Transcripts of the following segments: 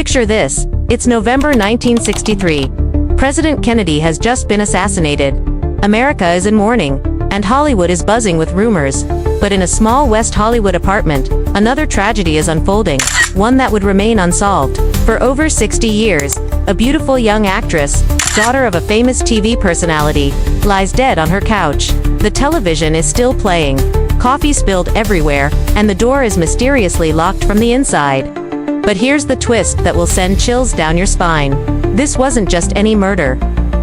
Picture this, it's November 1963. President Kennedy has just been assassinated. America is in mourning, and Hollywood is buzzing with rumors. But in a small West Hollywood apartment, another tragedy is unfolding, one that would remain unsolved. For over 60 years, a beautiful young actress, daughter of a famous TV personality, lies dead on her couch. The television is still playing, coffee spilled everywhere, and the door is mysteriously locked from the inside. But here's the twist that will send chills down your spine. This wasn't just any murder.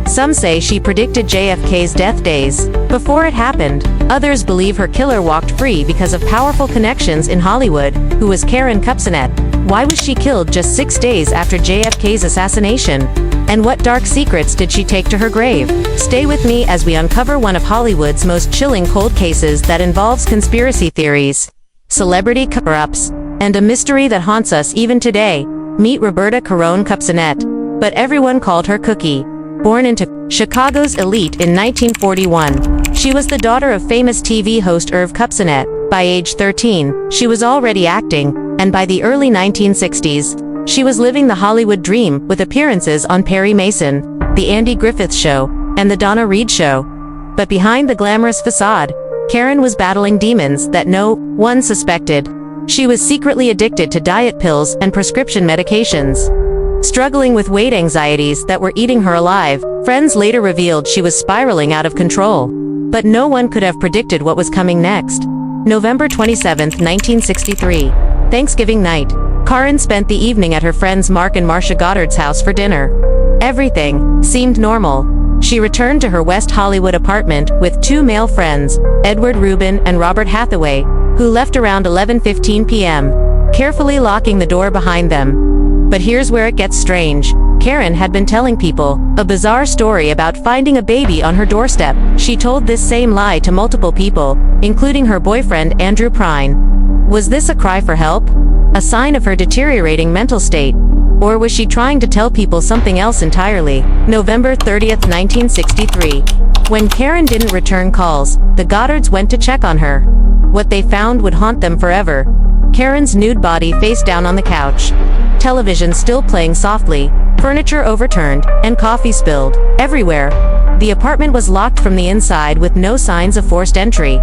Some say she predicted JFK's death days before it happened. Others believe her killer walked free because of powerful connections in Hollywood. Who was Karyn Kupcinet? Why was she killed just 6 days after JFK's assassination? And what dark secrets did she take to her grave? Stay with me as we uncover one of Hollywood's most chilling cold cases that involves conspiracy theories, celebrity cover-ups, and a mystery that haunts us even today. Meet Roberta Karyn Kupcinet. But everyone called her Cookie. Born into Chicago's elite in 1941, she was the daughter of famous TV host Irv Kupcinet. By age 13, she was already acting, and by the early 1960s, she was living the Hollywood dream with appearances on Perry Mason, The Andy Griffith Show, and The Donna Reed Show. But behind the glamorous facade, Karyn was battling demons that no one suspected. She was secretly addicted to diet pills and prescription medications. Struggling with weight anxieties that were eating her alive, friends later revealed she was spiraling out of control. But no one could have predicted what was coming next. November 27, 1963. Thanksgiving night. Karyn spent the evening at her friends Mark and Marcia Goddard's house for dinner. Everything seemed normal. She returned to her West Hollywood apartment with 2 male friends, Edward Rubin and Robert Hathaway, who left around 11:15 p.m., carefully locking the door behind them. But here's where it gets strange. Karyn had been telling people a bizarre story about finding a baby on her doorstep. She told this same lie to multiple people, including her boyfriend Andrew Prine. Was this a cry for help? A sign of her deteriorating mental state? Or was she trying to tell people something else entirely? November 30th, 1963. When Karyn didn't return calls, the Goddards went to check on her. What they found would haunt them forever. Karyn's nude body face down on the couch. Television still playing softly, furniture overturned, and coffee spilled everywhere. The apartment was locked from the inside with no signs of forced entry.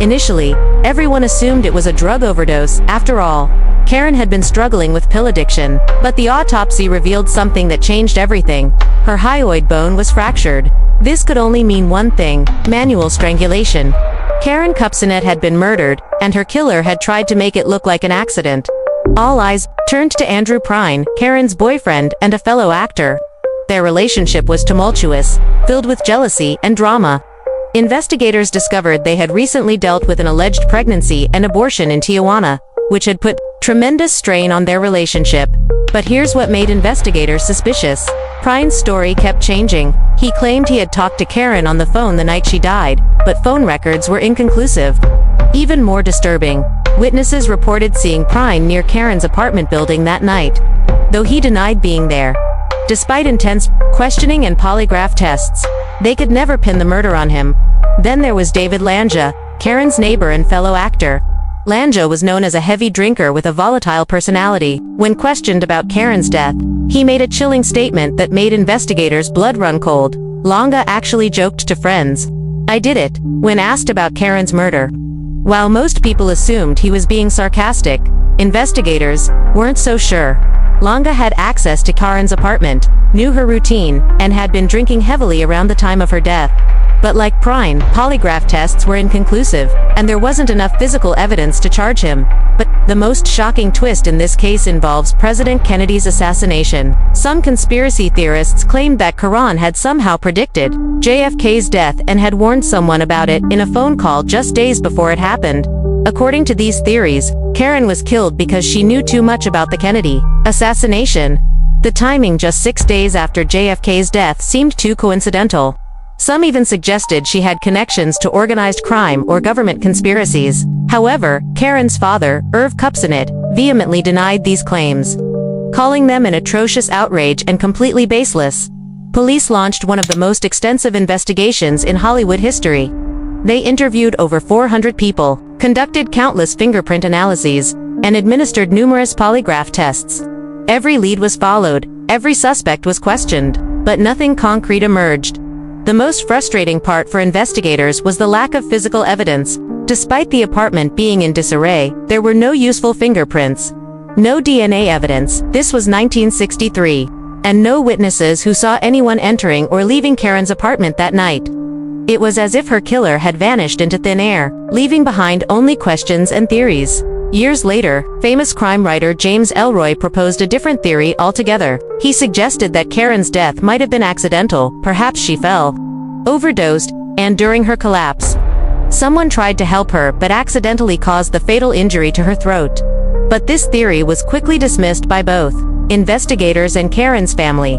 Initially, everyone assumed it was a drug overdose. After all, Karyn had been struggling with pill addiction, but the autopsy revealed something that changed everything. Her hyoid bone was fractured. This could only mean one thing: manual strangulation. Karyn Kupcinet had been murdered, and her killer had tried to make it look like an accident. All eyes turned to Andrew Prine, Karyn's boyfriend and a fellow actor. Their relationship was tumultuous, filled with jealousy and drama. Investigators discovered they had recently dealt with an alleged pregnancy and abortion in Tijuana, which had put tremendous strain on their relationship. But here's what made investigators suspicious. Prine's story kept changing. He claimed he had talked to Karyn on the phone the night she died, but phone records were inconclusive. Even more disturbing, witnesses reported seeing Prine near Karyn's apartment building that night, though he denied being there. Despite intense questioning and polygraph tests, they could never pin the murder on him. Then there was David Lange, Karyn's neighbor and fellow actor. Lange was known as a heavy drinker with a volatile personality. When questioned about Karyn's death, he made a chilling statement that made investigators' blood run cold. Lange actually joked to friends, "I did it," when asked about Karyn's murder. While most people assumed he was being sarcastic, investigators weren't so sure. Lange had access to Karyn's apartment, knew her routine, and had been drinking heavily around the time of her death. But like Prine, polygraph tests were inconclusive, and there wasn't enough physical evidence to charge him. But the most shocking twist in this case involves President Kennedy's assassination. Some conspiracy theorists claimed that Karyn had somehow predicted JFK's death and had warned someone about it in a phone call just days before it happened. According to these theories, Karyn was killed because she knew too much about the Kennedy assassination. The timing just 6 days after JFK's death seemed too coincidental. Some even suggested she had connections to organized crime or government conspiracies. However, Karyn's father, Irv Kupcinet, vehemently denied these claims, calling them an atrocious outrage and completely baseless. Police launched one of the most extensive investigations in Hollywood history. They interviewed over 400 people, conducted countless fingerprint analyses, and administered numerous polygraph tests. Every lead was followed, every suspect was questioned, but nothing concrete emerged. The most frustrating part for investigators was the lack of physical evidence. Despite the apartment being in disarray, there were no useful fingerprints. No DNA evidence, this was 1963. And no witnesses who saw anyone entering or leaving Karyn's apartment that night. It was as if her killer had vanished into thin air, leaving behind only questions and theories. Years later, famous crime writer James Ellroy proposed a different theory altogether. He suggested that Karyn's death might have been accidental, perhaps she fell, overdosed, and during her collapse, someone tried to help her but accidentally caused the fatal injury to her throat. But this theory was quickly dismissed by both investigators and Karyn's family.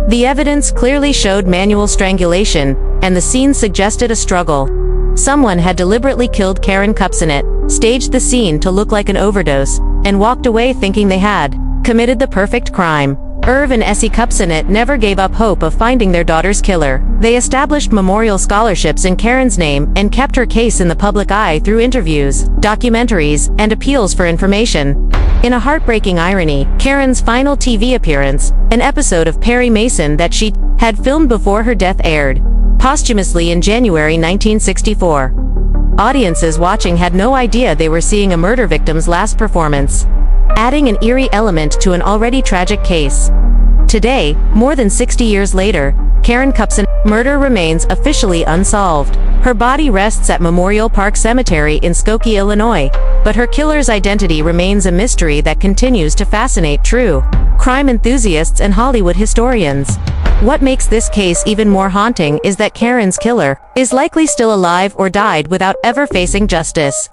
The evidence clearly showed manual strangulation, and the scene suggested a struggle. Someone had deliberately killed Karyn Kupcinet, staged the scene to look like an overdose, and walked away thinking they had committed the perfect crime. Irv and Essie Kupcinet never gave up hope of finding their daughter's killer. They established memorial scholarships in Karyn's name and kept her case in the public eye through interviews, documentaries, and appeals for information. In a heartbreaking irony, Karyn's final TV appearance, an episode of Perry Mason that she had filmed before her death, aired posthumously in January 1964. Audiences watching had no idea they were seeing a murder victim's last performance, adding an eerie element to an already tragic case. Today, more than 60 years later, Karyn Kupcinet's murder remains officially unsolved. Her body rests at Memorial Park Cemetery in Skokie, Illinois, but her killer's identity remains a mystery that continues to fascinate true crime enthusiasts and Hollywood historians. What makes this case even more haunting is that Karyn's killer is likely still alive or died without ever facing justice.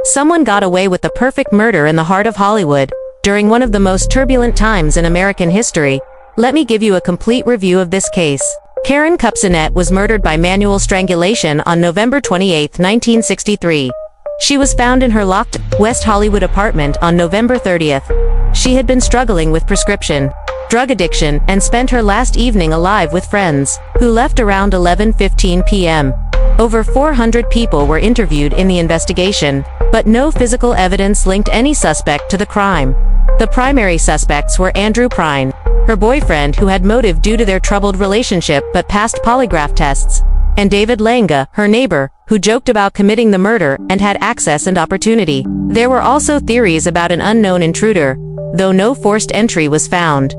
Someone got away with the perfect murder in the heart of Hollywood, during one of the most turbulent times in American history. Let me give you a complete review of this case. Karyn Kupcinet was murdered by manual strangulation on November 28, 1963. She was found in her locked West Hollywood apartment on November 30th. She had been struggling with prescription drug addiction and spent her last evening alive with friends, who left around 11:15 p.m. Over 400 people were interviewed in the investigation, but no physical evidence linked any suspect to the crime. The primary suspects were Andrew Prine, her boyfriend who had motive due to their troubled relationship but passed polygraph tests, and David Lange, her neighbor, who joked about committing the murder and had access and opportunity. There were also theories about an unknown intruder, though no forced entry was found.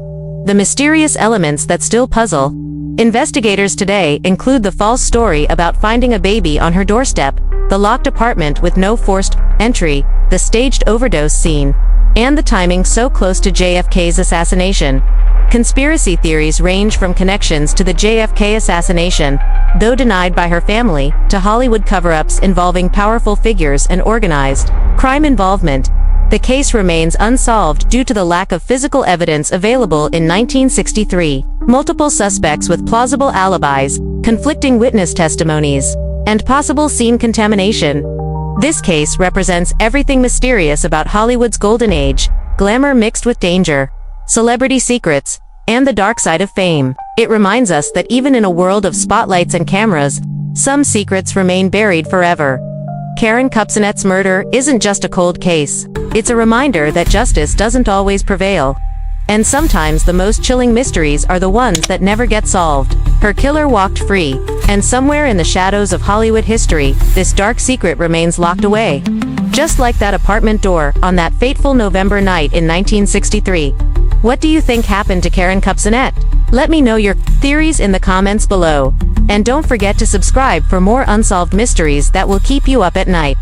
The mysterious elements that still puzzle investigators today include the false story about finding a baby on her doorstep, the locked apartment with no forced entry, the staged overdose scene, and the timing so close to JFK's assassination. Conspiracy theories range from connections to the JFK assassination, though denied by her family, to Hollywood cover-ups involving powerful figures and organized crime involvement. The case remains unsolved due to the lack of physical evidence available in 1963, multiple suspects with plausible alibis, conflicting witness testimonies, and possible scene contamination. This case represents everything mysterious about Hollywood's golden age, glamour mixed with danger, celebrity secrets, and the dark side of fame. It reminds us that even in a world of spotlights and cameras, some secrets remain buried forever. Karyn Kupcinet's murder isn't just a cold case. It's a reminder that justice doesn't always prevail. And sometimes the most chilling mysteries are the ones that never get solved. Her killer walked free, and somewhere in the shadows of Hollywood history, this dark secret remains locked away. Just like that apartment door on that fateful November night in 1963. What do you think happened to Karyn Kupcinet? Let me know your theories in the comments below. And don't forget to subscribe for more unsolved mysteries that will keep you up at night.